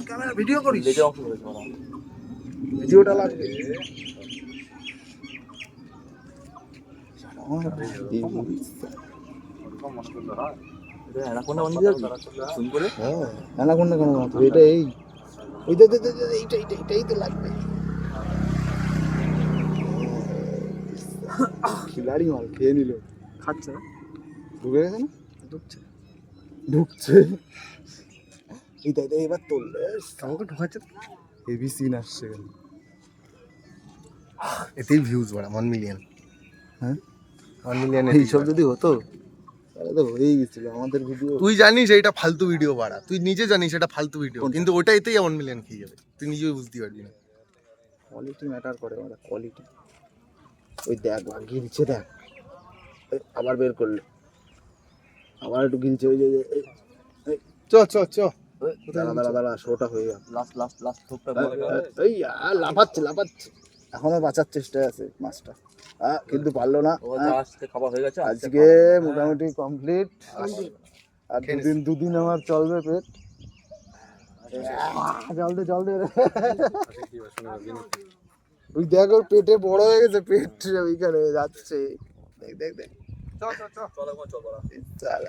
Camera video করিস? ভিডিওটা লাগবে। এটা এই এইটাই তো লাগবে। খিলাড়ি মাল খেয়ে নিল। খাচ্ছে না? ঢুকে গেছে না? ঢুকছে। ঢুকছে। এইটাই এবার তোললে কাউকে ঢোকাচ্ছে। হেভি সিন আসছে। এতেই ভিউজ বাড়া 1 মিলিয়ন। হ্যাঁ 1 মিলিয়ন। এইসব যদি হতো তাহলে তো হয়েই গেছিল আমাদের ভিডিও। তুই জানিস এইটা ফালতু ভিডিও বাড়া, তুই নিজে জানিস এটা ফালতু ভিডিও, কিন্তু ওটাইতেই 1 মিলিয়ন খেয়ে যাবে, তুই নিজেই বুঝতে পারবি না। কোয়ালিটি ম্যাটার করে, আমাদের কোয়ালিটি। ওই দেখ গিলছে, দেখ আবার বের করলো, আবার একটু গিলছে। ওই যে চ চ চ দাঁড়া শোটা হয়ে যাবে। লাস্ট থোপটা এই লাফাচ্ছে এখনো বাঁচার চেষ্টায় আছে মাছটা, কিন্তু পারলো না। খাবার হয়ে গেছে আজকে মোটামুটি কমপ্লিট। আর দুদিন আমার চলবে পেট। জল দে ওই দেখ ওর পেটে বড় হয়ে গেছে, পেট ওইখানে যাচ্ছে। দেখ চ চ চ চল